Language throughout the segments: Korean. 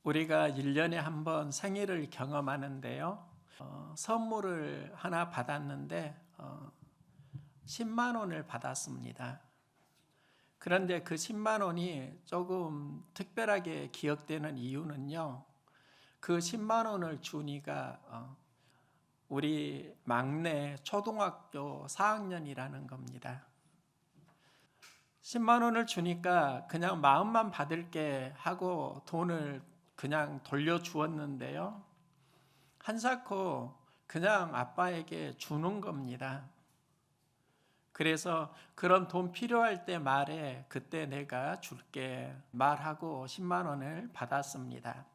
우리가 1년에 한 번 생일을 경험하는데요. 선물을 하나 받았는데 10만 원을 받았습니다. 그런데 그 10만 원이 조금 특별하게 기억되는 이유는요. 그 10만 원을 주니까 우리 막내 초등학교 4학년이라는 겁니다. 10만 원을 주니까 그냥 마음만 받을게 하고 돈을 그냥 돌려주었는데요. 한사코 그냥 아빠에게 주는 겁니다. 그래서 그런 돈 필요할 때 말해 그때 내가 줄게 말하고 10만 원을 받았습니다.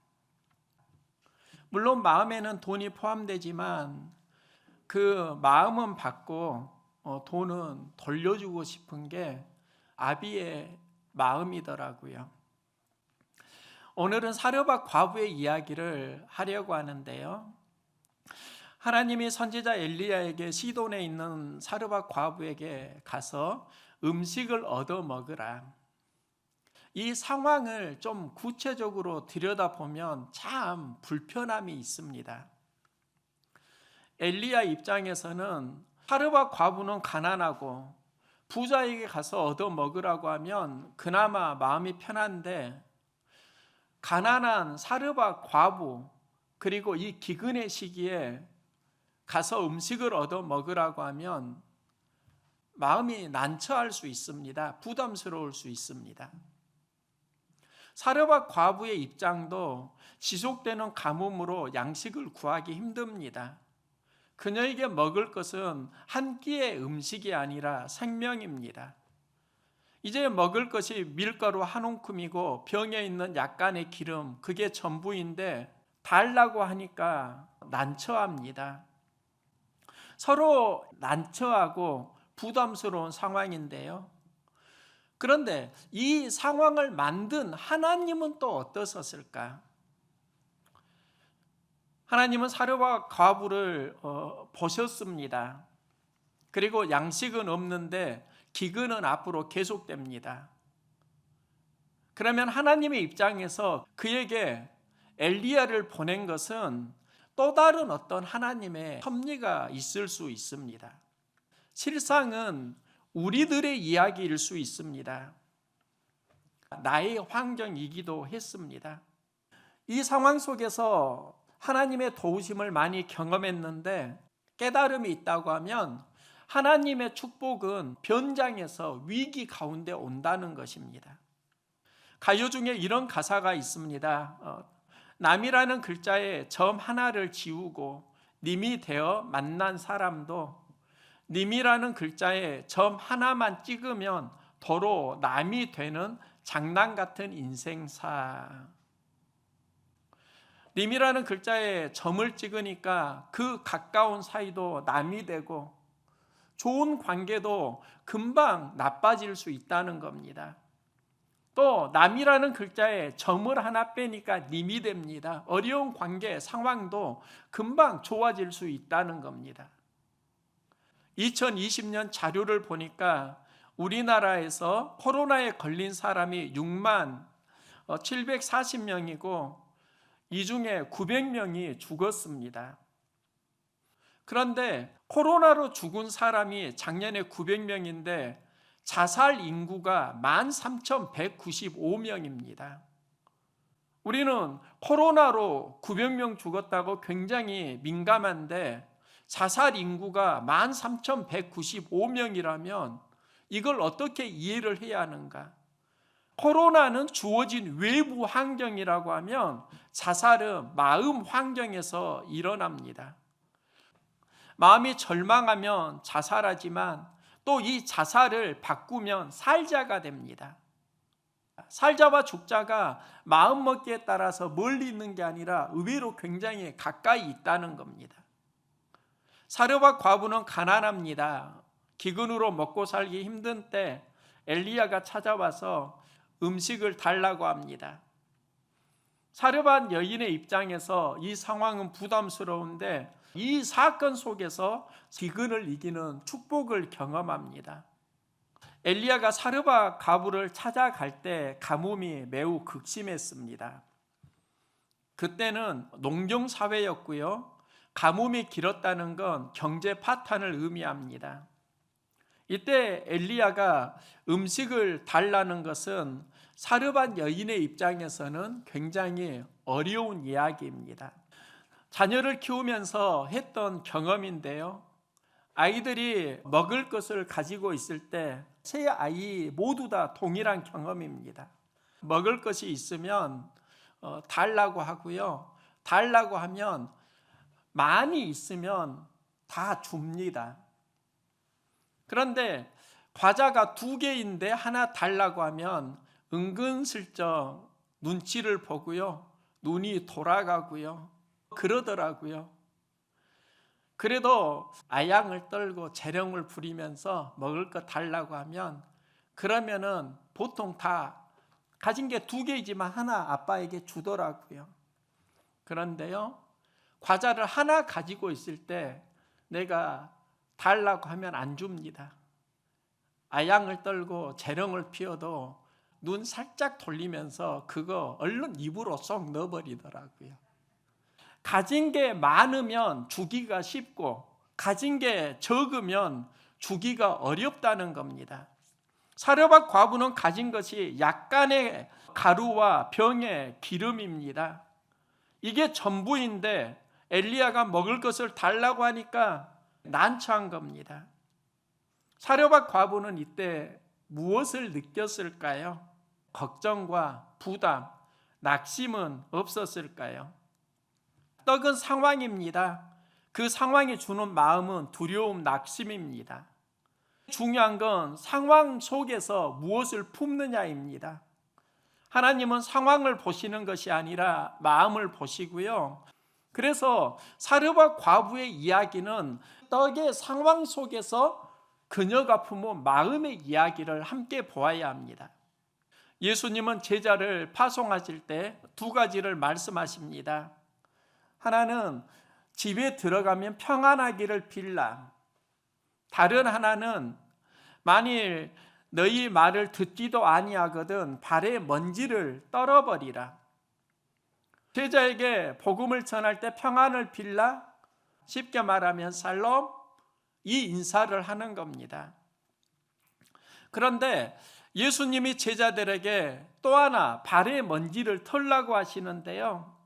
물론 마음에는 돈이 포함되지만 그 마음은 받고 돈은 돌려주고 싶은 게 아비의 마음이더라고요. 오늘은 사르밧 과부의 이야기를 하려고 하는데요. 하나님이 선지자 엘리야에게 시돈에 있는 사르밧 과부에게 가서 음식을 얻어 먹으라. 이 상황을 좀 구체적으로 들여다보면 참 불편함이 있습니다. 엘리야 입장에서는 사르밧 과부는 가난하고 부자에게 가서 얻어 먹으라고 하면 그나마 마음이 편한데 가난한 사르밧 과부 그리고 이 기근의 시기에 가서 음식을 얻어 먹으라고 하면 마음이 난처할 수 있습니다. 부담스러울 수 있습니다. 사르밧 과부의 입장도 지속되는 가뭄으로 양식을 구하기 힘듭니다. 그녀에게 먹을 것은 한 끼의 음식이 아니라 생명입니다. 이제 먹을 것이 밀가루 한 움큼이고 병에 있는 약간의 기름, 그게 전부인데 달라고 하니까 난처합니다. 서로 난처하고 부담스러운 상황인데요. 그런데 이 상황을 만든 하나님은 또 어떠셨을까? 하나님은 사르밧 과부를 보셨습니다. 그리고 양식은 없는데 기근은 앞으로 계속됩니다. 그러면 하나님의 입장에서 그에게 엘리야를 보낸 것은 또 다른 어떤 하나님의 섭리가 있을 수 있습니다. 실상은 우리들의 이야기일 수 있습니다. 나의 환경이기도 했습니다. 이 상황 속에서 하나님의 도우심을 많이 경험했는데 깨달음이 있다고 하면 하나님의 축복은 변장에서 위기 가운데 온다는 것입니다. 가요 중에 이런 가사가 있습니다. 남이라는 글자에 점 하나를 지우고 님이 되어 만난 사람도 님이라는 글자에 점 하나만 찍으면 도로 남이 되는 장난 같은 인생사. 님이라는 글자에 점을 찍으니까 그 가까운 사이도 남이 되고 좋은 관계도 금방 나빠질 수 있다는 겁니다. 또 남이라는 글자에 점을 하나 빼니까 님이 됩니다. 어려운 관계 상황도 금방 좋아질 수 있다는 겁니다. 2020년 자료를 보니까 우리나라에서 코로나에 걸린 사람이 6만 740명이고 이 중에 900명이 죽었습니다. 그런데 코로나로 죽은 사람이 작년에 900명인데 자살 인구가 13,195명입니다. 우리는 코로나로 900명 죽었다고 굉장히 민감한데 자살 인구가 13,195명이라면 이걸 어떻게 이해를 해야 하는가? 코로나는 주어진 외부 환경이라고 하면 자살은 마음 환경에서 일어납니다. 마음이 절망하면 자살하지만 또 이 자살을 바꾸면 살자가 됩니다. 살자와 죽자가 마음먹기에 따라서 멀리 있는 게 아니라 의외로 굉장히 가까이 있다는 겁니다. 사르밧 과부는 가난합니다. 기근으로 먹고 살기 힘든 때 엘리야가 찾아와서 음식을 달라고 합니다. 사르밧 여인의 입장에서 이 상황은 부담스러운데 이 사건 속에서 기근을 이기는 축복을 경험합니다. 엘리야가 사르밧 과부를 찾아갈 때 가뭄이 매우 극심했습니다. 그때는 농경 사회였고요. 가뭄이 길었다는 건 경제 파탄을 의미합니다. 이때 엘리야가 음식을 달라는 것은 사르밧 여인의 입장에서는 굉장히 어려운 이야기입니다. 자녀를 키우면서 했던 경험인데요. 아이들이 먹을 것을 가지고 있을 때 세 아이 모두 다 동일한 경험입니다. 먹을 것이 있으면 달라고 하고요. 달라고 하면 많이 있으면 다 줍니다. 그런데 과자가 2개인데 하나 달라고 하면 은근슬쩍 눈치를 보고요. 눈이 돌아가고요. 그러더라고요. 그래도 아양을 떨고 재령을 부리면서 먹을 거 달라고 하면 그러면은 보통 다 가진 게 2개이지만 하나 아빠에게 주더라고요. 그런데요, 과자를 하나 가지고 있을 때 내가 달라고 하면 안 줍니다. 아양을 떨고 재령을 피워도 눈 살짝 돌리면서 그거 얼른 입으로 쏙 넣어버리더라고요. 가진 게 많으면 주기가 쉽고 가진 게 적으면 주기가 어렵다는 겁니다. 사르밧 과부는 가진 것이 약간의 가루와 병의 기름입니다. 이게 전부인데 엘리야가 먹을 것을 달라고 하니까 난처한 겁니다. 사르밧 과부는 이때 무엇을 느꼈을까요? 걱정과 부담, 낙심은 없었을까요? 떡은 상황입니다. 그 상황이 주는 마음은 두려움, 낙심입니다. 중요한 건 상황 속에서 무엇을 품느냐입니다. 하나님은 상황을 보시는 것이 아니라 마음을 보시고요. 그래서 사르밧 과부의 이야기는 떡의 상황 속에서 그녀가 품은 마음의 이야기를 함께 보아야 합니다. 예수님은 제자를 파송하실 때 2가지를 말씀하십니다. 하나는 집에 들어가면 평안하기를 빌라. 다른 하나는 만일 너희 말을 듣지도 아니하거든 발에 먼지를 떨어버리라. 제자에게 복음을 전할 때 평안을 빌라, 쉽게 말하면 살롬, 이 인사를 하는 겁니다. 그런데 예수님이 제자들에게 또 하나 발에 먼지를 털라고 하시는데요.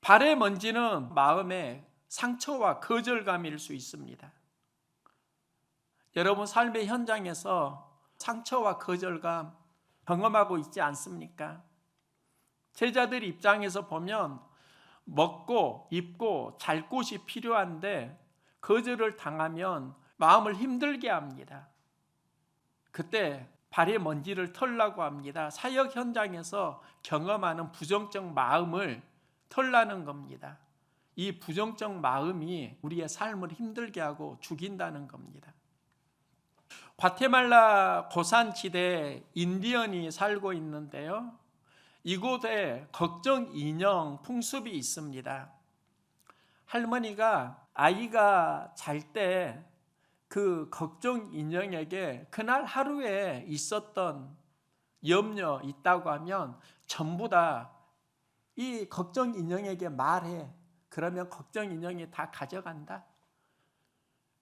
발의 먼지는 마음의 상처와 거절감일 수 있습니다. 여러분 삶의 현장에서 상처와 거절감 경험하고 있지 않습니까? 제자들 입장에서 보면 먹고 입고 잘 곳이 필요한데 거절을 당하면 마음을 힘들게 합니다. 그때 발의 먼지를 털라고 합니다. 사역 현장에서 경험하는 부정적 마음을 털라는 겁니다. 이 부정적 마음이 우리의 삶을 힘들게 하고 죽인다는 겁니다. 과테말라 고산지대에 인디언이 살고 있는데요. 이곳에 걱정 인형 풍습이 있습니다. 할머니가 아이가 잘 때 그 걱정 인형에게 그날 하루에 있었던 염려 있다고 하면 전부 다 이 걱정 인형에게 말해. 그러면 걱정 인형이 다 가져간다.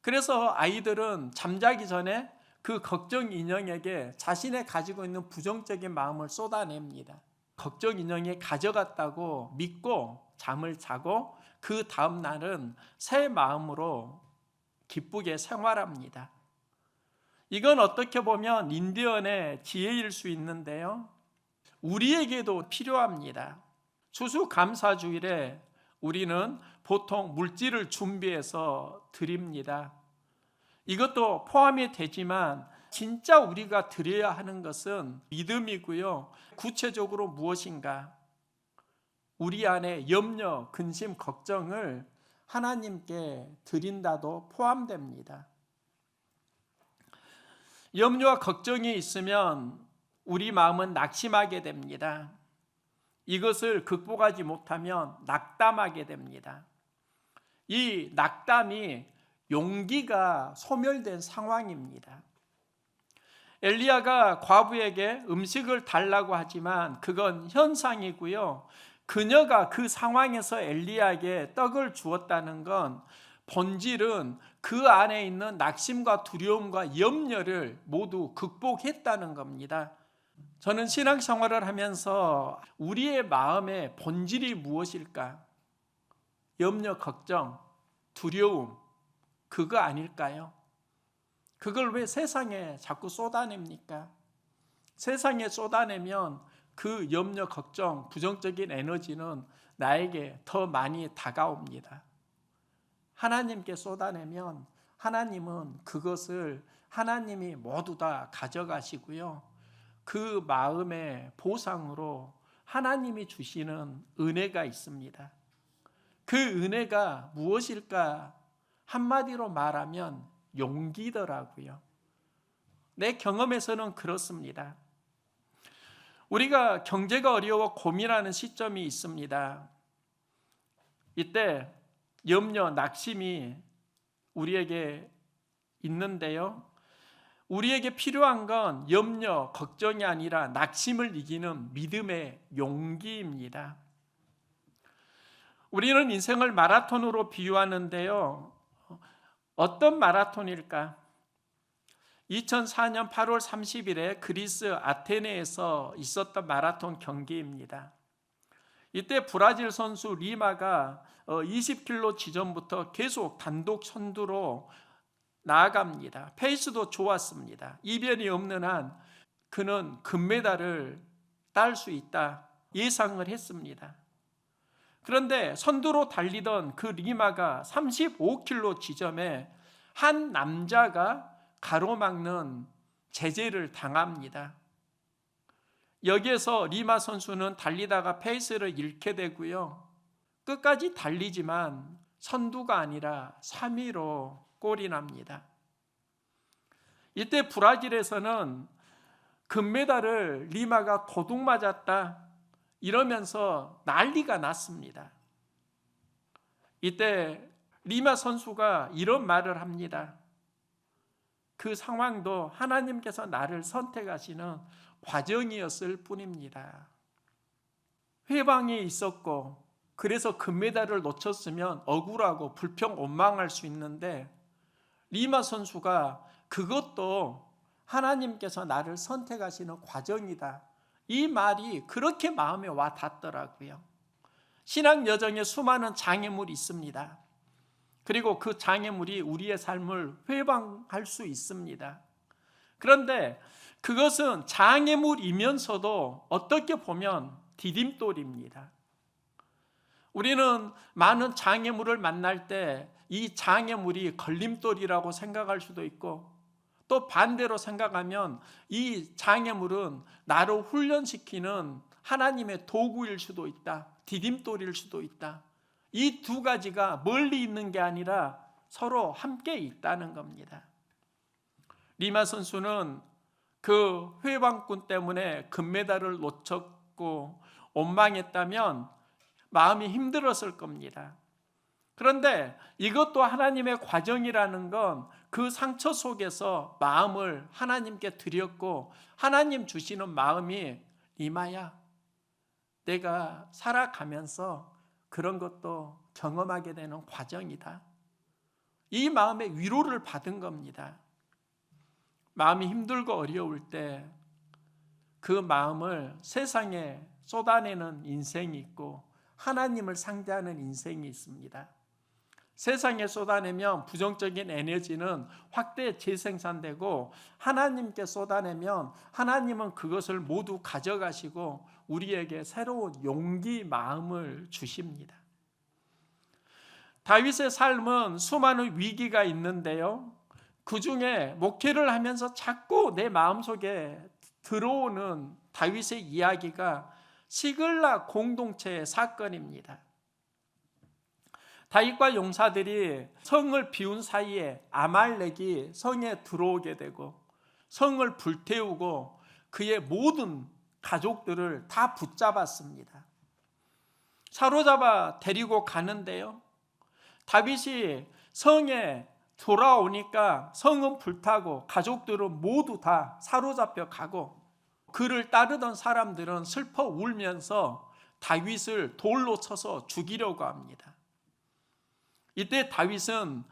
그래서 아이들은 잠자기 전에 그 걱정 인형에게 자신의 가지고 있는 부정적인 마음을 쏟아냅니다. 걱정 인형이 가져갔다고 믿고 잠을 자고 그 다음 날은 새 마음으로 기쁘게 생활합니다. 이건 어떻게 보면 인디언의 지혜일 수 있는데요. 우리에게도 필요합니다. 추수감사주일에 우리는 보통 물질을 준비해서 드립니다. 이것도 포함이 되지만 진짜 우리가 드려야 하는 것은 믿음이고요. 구체적으로 무엇인가? 우리 안에 염려, 근심, 걱정을 하나님께 드린다도 포함됩니다. 염려와 걱정이 있으면 우리 마음은 낙심하게 됩니다. 이것을 극복하지 못하면 낙담하게 됩니다. 이 낙담이 용기가 소멸된 상황입니다. 엘리야가 과부에게 음식을 달라고 하지만 그건 현상이고요. 그녀가 그 상황에서 엘리야에게 떡을 주었다는 건 본질은 그 안에 있는 낙심과 두려움과 염려를 모두 극복했다는 겁니다. 저는 신앙생활을 하면서 우리의 마음의 본질이 무엇일까? 염려, 걱정, 두려움, 그거 아닐까요? 그걸 왜 세상에 자꾸 쏟아냅니까? 세상에 쏟아내면 그 염려, 걱정, 부정적인 에너지는 나에게 더 많이 다가옵니다. 하나님께 쏟아내면 하나님은 그것을 하나님이 모두 다 가져가시고요. 그 마음의 보상으로 하나님이 주시는 은혜가 있습니다. 그 은혜가 무엇일까? 한마디로 말하면 용기더라고요. 내 경험에서는 그렇습니다. 우리가 경제가 어려워 고민하는 시점이 있습니다. 이때 염려, 낙심이 우리에게 있는데요. 우리에게 필요한 건 염려, 걱정이 아니라 낙심을 이기는 믿음의 용기입니다. 우리는 인생을 마라톤으로 비유하는데요. 어떤 마라톤일까? 2004년 8월 30일에 그리스 아테네에서 있었던 마라톤 경기입니다. 이때 브라질 선수 리마가 20km 지점부터 계속 단독 선두로 나아갑니다. 페이스도 좋았습니다. 이변이 없는 한 그는 금메달을 딸 수 있다 예상을 했습니다. 그런데 선두로 달리던 그 리마가 35km 지점에 한 남자가 가로막는 제재를 당합니다. 여기에서 리마 선수는 달리다가 페이스를 잃게 되고요. 끝까지 달리지만 선두가 아니라 3위로 꼴이 납니다. 이때 브라질에서는 금메달을 리마가 도둑 맞았다 이러면서 난리가 났습니다. 이때 리마 선수가 이런 말을 합니다. 그 상황도 하나님께서 나를 선택하시는 과정이었을 뿐입니다. 회방이 있었고 그래서 금메달을 놓쳤으면 억울하고 불평 원망할 수 있는데 리마 선수가 그것도 하나님께서 나를 선택하시는 과정이다. 이 말이 그렇게 마음에 와 닿더라고요. 신앙 여정에 수많은 장애물이 있습니다. 그리고 그 장애물이 우리의 삶을 회방할 수 있습니다. 그런데 그것은 장애물이면서도 어떻게 보면 디딤돌입니다. 우리는 많은 장애물을 만날 때 이 장애물이 걸림돌이라고 생각할 수도 있고 또 반대로 생각하면 이 장애물은 나를 훈련시키는 하나님의 도구일 수도 있다. 디딤돌일 수도 있다. 이 두 가지가 멀리 있는 게 아니라 서로 함께 있다는 겁니다. 리마 선수는 그 회방꾼 때문에 금메달을 놓쳤고 원망했다면 마음이 힘들었을 겁니다. 그런데 이것도 하나님의 과정이라는 건 그 상처 속에서 마음을 하나님께 드렸고 하나님 주시는 마음이 리마야, 내가 살아가면서 그런 것도 경험하게 되는 과정이다. 이 마음의 위로를 받은 겁니다. 마음이 힘들고 어려울 때 그 마음을 세상에 쏟아내는 인생이 있고 하나님을 상대하는 인생이 있습니다. 세상에 쏟아내면 부정적인 에너지는 확대 재생산되고 하나님께 쏟아내면 하나님은 그것을 모두 가져가시고 우리에게 새로운 용기 마음을 주십니다. 다윗의 삶은 수많은 위기가 있는데요. 그 중에 목회를 하면서 자꾸 내 마음속에 들어오는 다윗의 이야기가 시글락 공동체의 사건입니다. 다윗과 용사들이 성을 비운 사이에 아말렉이 성에 들어오게 되고 성을 불태우고 그의 모든 가족들을 다 붙잡았습니다. 사로잡아 데리고 가는데요. 다윗이 성에 돌아오니까 성은 불타고 가족들은 모두 다 사로잡혀 가고 그를 따르던 사람들은 슬퍼 울면서 다윗을 돌로 쳐서 죽이려고 합니다. 이때 다윗은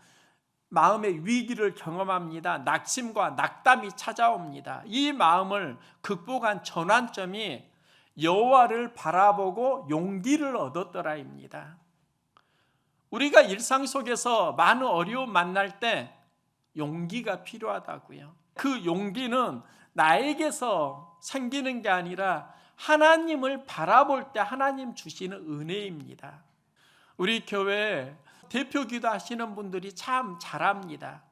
마음의 위기를 경험합니다. 낙심과 낙담이 찾아옵니다. 이 마음을 극복한 전환점이 여호와를 바라보고 용기를 얻었더라입니다. 우리가 일상 속에서 많은 어려움 만날 때 용기가 필요하다고요. 그 용기는 나에게서 생기는 게 아니라 하나님을 바라볼 때 하나님 주시는 은혜입니다. 우리 교회 대표 기도 하시는 분들이 참 잘합니다.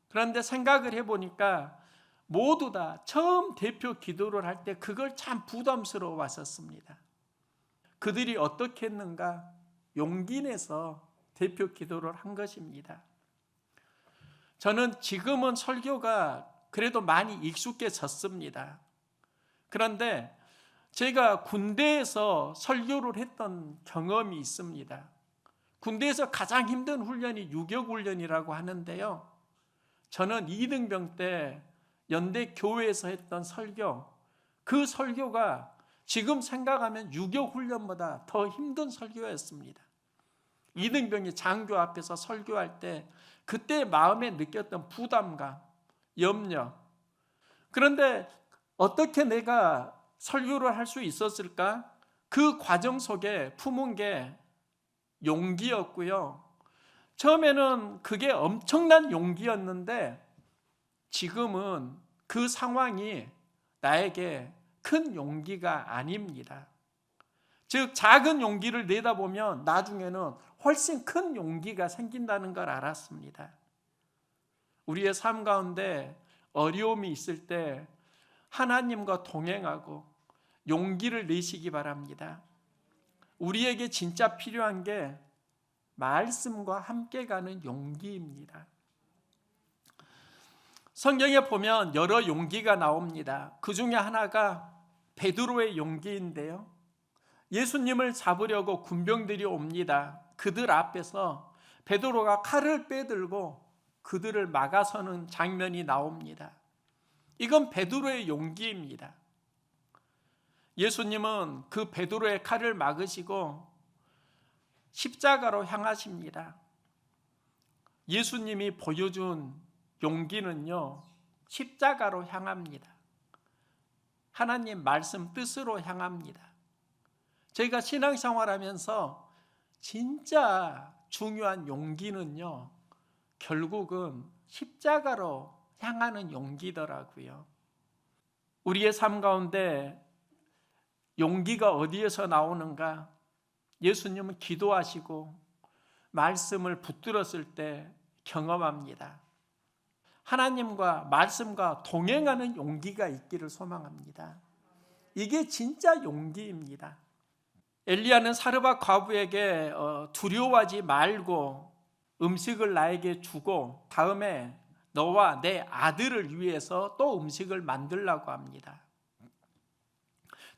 그런데 생각을 해보니까 모두 다 처음 대표 기도를 할 때 그걸 참 부담스러워 왔었습니다. 그들이 어떻게 했는가? 용기 내서 대표 기도를 한 것입니다. 저는 지금은 설교가 그래도 많이 익숙해졌습니다. 그런데 제가 군대에서 설교를 했던 경험이 있습니다. 군대에서 가장 힘든 훈련이 유격훈련이라고 하는데요. 저는 2등병 때 연대 교회에서 했던 설교, 그 설교가 지금 생각하면 유격훈련보다 더 힘든 설교였습니다. 2등병이 장교 앞에서 설교할 때 그때 마음에 느꼈던 부담감, 염려. 그런데 어떻게 내가 설교를 할 수 있었을까? 그 과정 속에 품은 게 용기였고요. 처음에는 그게 엄청난 용기였는데 지금은 그 상황이 나에게 큰 용기가 아닙니다. 즉 작은 용기를 내다보면 나중에는 훨씬 큰 용기가 생긴다는 걸 알았습니다. 우리의 삶 가운데 어려움이 있을 때 하나님과 동행하고 용기를 내시기 바랍니다. 우리에게 진짜 필요한 게 말씀과 함께 가는 용기입니다. 성경에 보면 여러 용기가 나옵니다. 그 중에 하나가 베드로의 용기인데요. 예수님을 잡으려고 군병들이 옵니다. 그들 앞에서 베드로가 칼을 빼들고 그들을 막아서는 장면이 나옵니다. 이건 베드로의 용기입니다. 예수님은 그 베드로의 칼을 막으시고 십자가로 향하십니다. 예수님이 보여준 용기는요, 십자가로 향합니다. 하나님 말씀 뜻으로 향합니다. 저희가 신앙생활하면서 진짜 중요한 용기는요, 결국은 십자가로 향하는 용기더라고요. 우리의 삶 가운데 용기가 어디에서 나오는가? 예수님은 기도하시고 말씀을 붙들었을 때 경험합니다. 하나님과 말씀과 동행하는 용기가 있기를 소망합니다. 이게 진짜 용기입니다. 엘리야는 사르밧 과부에게 두려워하지 말고 음식을 나에게 주고 다음에 너와 내 아들을 위해서 또 음식을 만들라고 합니다.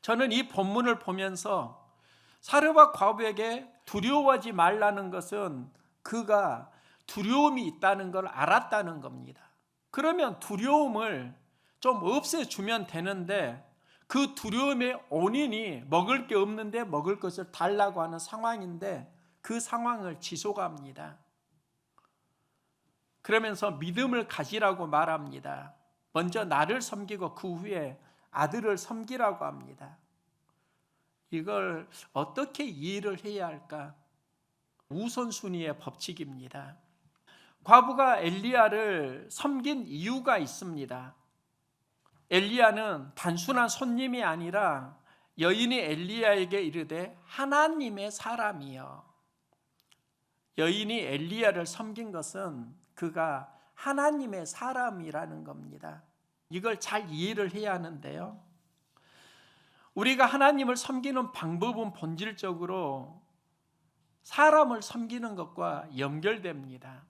저는 이 본문을 보면서 사르밧 과부에게 두려워하지 말라는 것은 그가 두려움이 있다는 걸 알았다는 겁니다. 그러면 두려움을 좀 없애주면 되는데 그 두려움의 원인이 먹을 게 없는데 먹을 것을 달라고 하는 상황인데 그 상황을 지속합니다. 그러면서 믿음을 가지라고 말합니다. 먼저 나를 섬기고 그 후에 아들을 섬기라고 합니다. 이걸 어떻게 이해를 해야 할까? 우선순위의 법칙입니다. 과부가 엘리야를 섬긴 이유가 있습니다. 엘리야는 단순한 손님이 아니라 여인이 엘리야에게 이르되 하나님의 사람이여. 여인이 엘리야를 섬긴 것은 그가 하나님의 사람이라는 겁니다. 이걸 잘 이해를 해야 하는데요. 우리가 하나님을 섬기는 방법은 본질적으로 사람을 섬기는 것과 연결됩니다.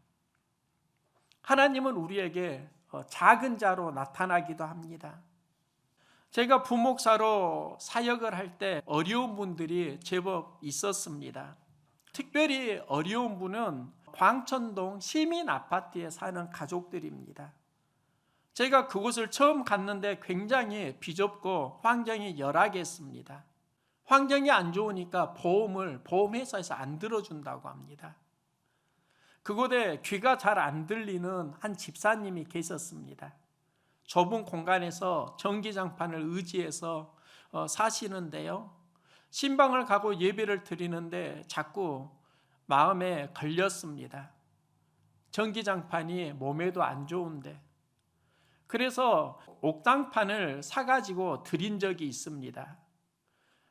하나님은 우리에게 작은 자로 나타나기도 합니다. 제가 부목사로 사역을 할 때 어려운 분들이 제법 있었습니다. 특별히 어려운 분은 광천동 시민 아파트에 사는 가족들입니다. 제가 그곳을 처음 갔는데 굉장히 비좁고 환경이 열악했습니다. 환경이 안 좋으니까 보험회사에서 안 들어준다고 합니다. 그곳에 귀가 잘 안 들리는 한 집사님이 계셨습니다. 좁은 공간에서 전기장판을 의지해서 사시는데요. 신방을 가고 예배를 드리는데 자꾸 마음에 걸렸습니다. 전기장판이 몸에도 안 좋은데. 그래서 옥당판을 사가지고 드린 적이 있습니다.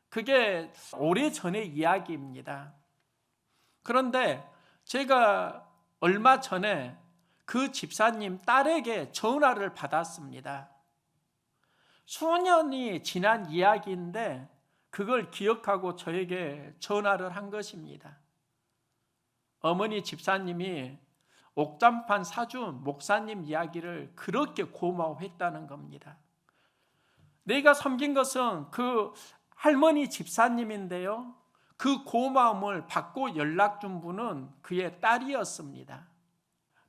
그게 오래전의 이야기입니다. 그런데 제가 얼마 전에 그 집사님 딸에게 전화를 받았습니다. 수년이 지난 이야기인데 그걸 기억하고 저에게 전화를 한 것입니다. 어머니 집사님이 옥잠판 사준 목사님 이야기를 그렇게 고마워했다는 겁니다. 내가 섬긴 것은 그 할머니 집사님인데요. 그 고마움을 받고 연락 준 분은 그의 딸이었습니다.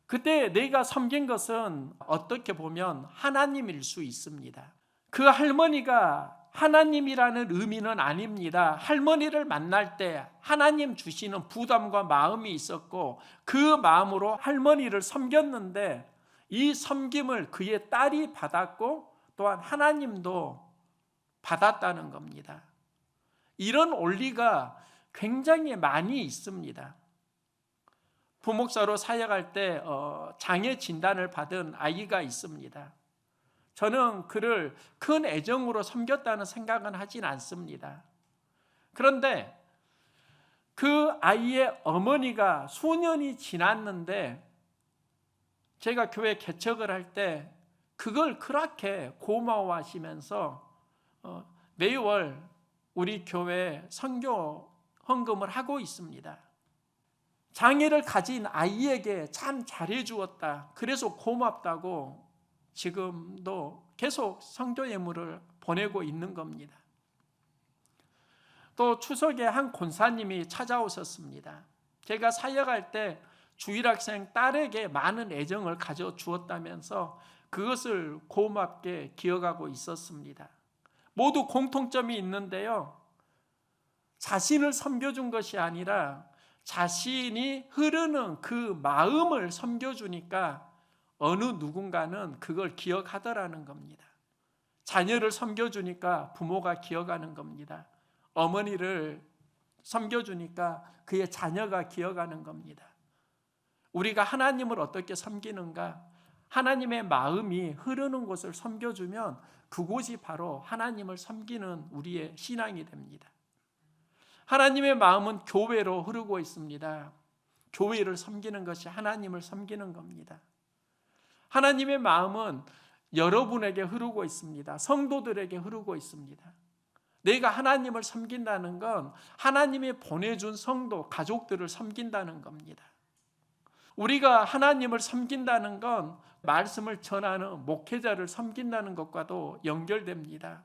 그때 내가 섬긴 것은 어떻게 보면 하나님일 수 있습니다. 그 할머니가 하나님이라는 의미는 아닙니다. 할머니를 만날 때 하나님 주시는 부담과 마음이 있었고 그 마음으로 할머니를 섬겼는데 이 섬김을 그의 딸이 받았고 또한 하나님도 받았다는 겁니다. 이런 원리가 굉장히 많이 있습니다. 부목사로 사역할 때 장애 진단을 받은 아이가 있습니다. 저는 그를 큰 애정으로 섬겼다는 생각은 하진 않습니다. 그런데 그 아이의 어머니가 수년이 지났는데 제가 교회 개척을 할 때 그걸 그렇게 고마워하시면서 매월 우리 교회 선교 헌금을 하고 있습니다. 장애를 가진 아이에게 참 잘해 주었다. 그래서 고맙다고 지금도 계속 선교 예물을 보내고 있는 겁니다. 또 추석에 한 권사님이 찾아오셨습니다. 제가 사역할 때 주일학생 딸에게 많은 애정을 가져 주었다면서 그것을 고맙게 기억하고 있었습니다. 모두 공통점이 있는데요. 자신을 섬겨준 것이 아니라 자신이 흐르는 그 마음을 섬겨주니까 어느 누군가는 그걸 기억하더라는 겁니다. 자녀를 섬겨주니까 부모가 기억하는 겁니다. 어머니를 섬겨주니까 그의 자녀가 기억하는 겁니다. 우리가 하나님을 어떻게 섬기는가? 하나님의 마음이 흐르는 곳을 섬겨주면 그곳이 바로 하나님을 섬기는 우리의 신앙이 됩니다. 하나님의 마음은 교회로 흐르고 있습니다. 교회를 섬기는 것이 하나님을 섬기는 겁니다. 하나님의 마음은 여러분에게 흐르고 있습니다. 성도들에게 흐르고 있습니다. 내가 하나님을 섬긴다는 건 하나님이 보내준 성도, 가족들을 섬긴다는 겁니다. 우리가 하나님을 섬긴다는 건 말씀을 전하는 목회자를 섬긴다는 것과도 연결됩니다.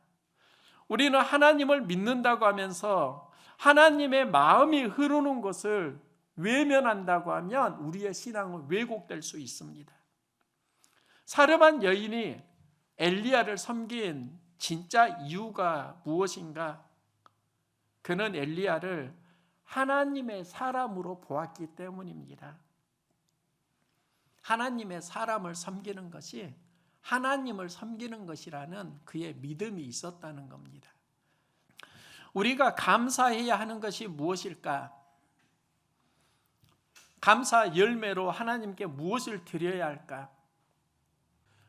우리는 하나님을 믿는다고 하면서 하나님의 마음이 흐르는 것을 외면한다고 하면 우리의 신앙은 왜곡될 수 있습니다. 사르반 여인이 엘리야를 섬긴 진짜 이유가 무엇인가? 그는 엘리야를 하나님의 사람으로 보았기 때문입니다. 하나님의 사람을 섬기는 것이 하나님을 섬기는 것이라는 그의 믿음이 있었다는 겁니다. 우리가 감사해야 하는 것이 무엇일까? 감사 열매로 하나님께 무엇을 드려야 할까?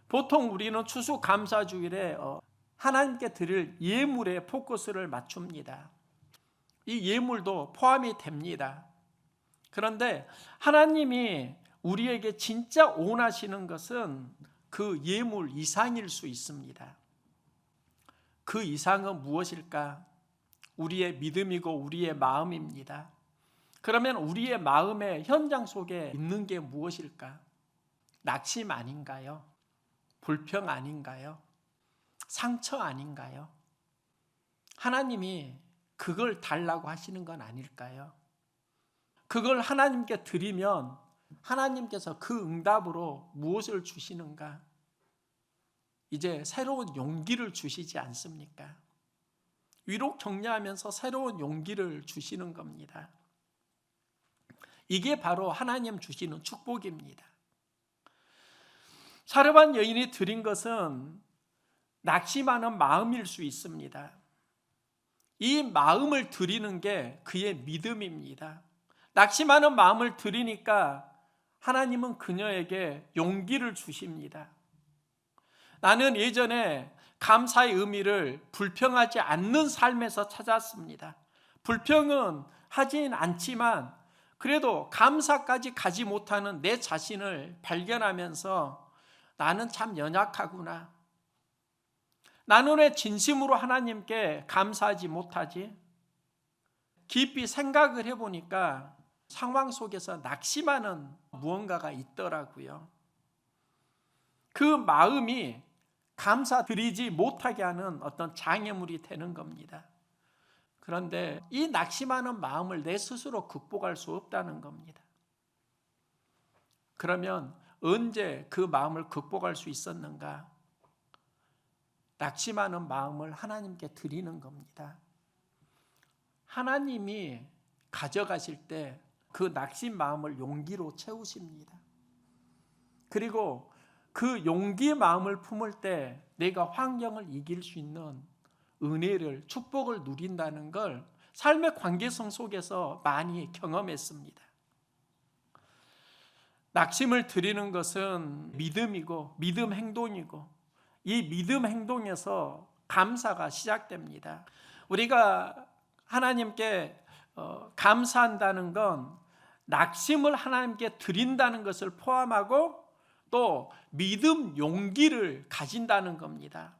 보통 우리는 추수감사주일에 하나님께 드릴 예물에 포커스를 맞춥니다. 이 예물도 포함이 됩니다. 그런데 하나님이 우리에게 진짜 원하시는 것은 그 예물 이상일 수 있습니다. 그 이상은 무엇일까? 우리의 믿음이고 우리의 마음입니다. 그러면 우리의 마음의 현장 속에 있는 게 무엇일까? 낙심 아닌가요? 불평 아닌가요? 상처 아닌가요? 하나님이 그걸 달라고 하시는 건 아닐까요? 그걸 하나님께 드리면 하나님께서 그 응답으로 무엇을 주시는가? 이제 새로운 용기를 주시지 않습니까? 위로 격려하면서 새로운 용기를 주시는 겁니다. 이게 바로 하나님 주시는 축복입니다. 사르반 여인이 드린 것은 낙심하는 마음일 수 있습니다. 이 마음을 드리는 게 그의 믿음입니다. 낙심하는 마음을 드리니까 하나님은 그녀에게 용기를 주십니다. 나는 예전에 감사의 의미를 불평하지 않는 삶에서 찾았습니다. 불평은 하진 않지만 그래도 감사까지 가지 못하는 내 자신을 발견하면서 나는 참 연약하구나. 나는 왜 진심으로 하나님께 감사하지 못하지? 깊이 생각을 해보니까 상황 속에서 낙심하는 무언가가 있더라고요. 그 마음이 감사드리지 못하게 하는 어떤 장애물이 되는 겁니다. 그런데 이 낙심하는 마음을 내 스스로 극복할 수 없다는 겁니다. 그러면 언제 그 마음을 극복할 수 있었는가? 낙심하는 마음을 하나님께 드리는 겁니다. 하나님이 가져가실 때 그 낙심 마음을 용기로 채우십니다. 그리고 그 용기 마음을 품을 때 내가 환경을 이길 수 있는 은혜를, 축복을 누린다는 걸 삶의 관계성 속에서 많이 경험했습니다. 낙심을 드리는 것은 믿음이고 믿음 행동이고 이 믿음 행동에서 감사가 시작됩니다. 우리가 하나님께 감사한다는 건 낙심을 하나님께 드린다는 것을 포함하고 또 믿음 용기를 가진다는 겁니다.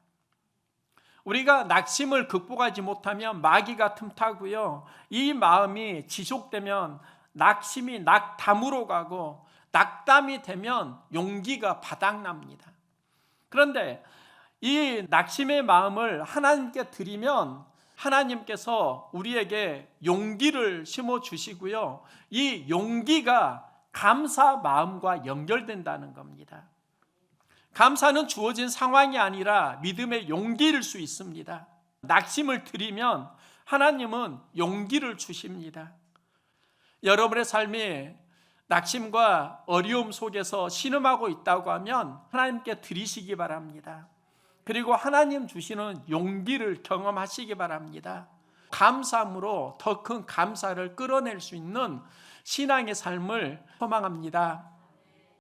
우리가 낙심을 극복하지 못하면 마귀가 틈타고요. 이 마음이 지속되면 낙심이 낙담으로 가고 낙담이 되면 용기가 바닥납니다. 그런데 이 낙심의 마음을 하나님께 드리면 하나님께서 우리에게 용기를 심어주시고요. 이 용기가 감사 마음과 연결된다는 겁니다. 감사는 주어진 상황이 아니라 믿음의 용기일 수 있습니다. 낙심을 드리면 하나님은 용기를 주십니다. 여러분의 삶이 낙심과 어려움 속에서 신음하고 있다고 하면 하나님께 드리시기 바랍니다. 그리고 하나님 주시는 용기를 경험하시기 바랍니다. 감사함으로 더 큰 감사를 끌어낼 수 있는 신앙의 삶을 소망합니다.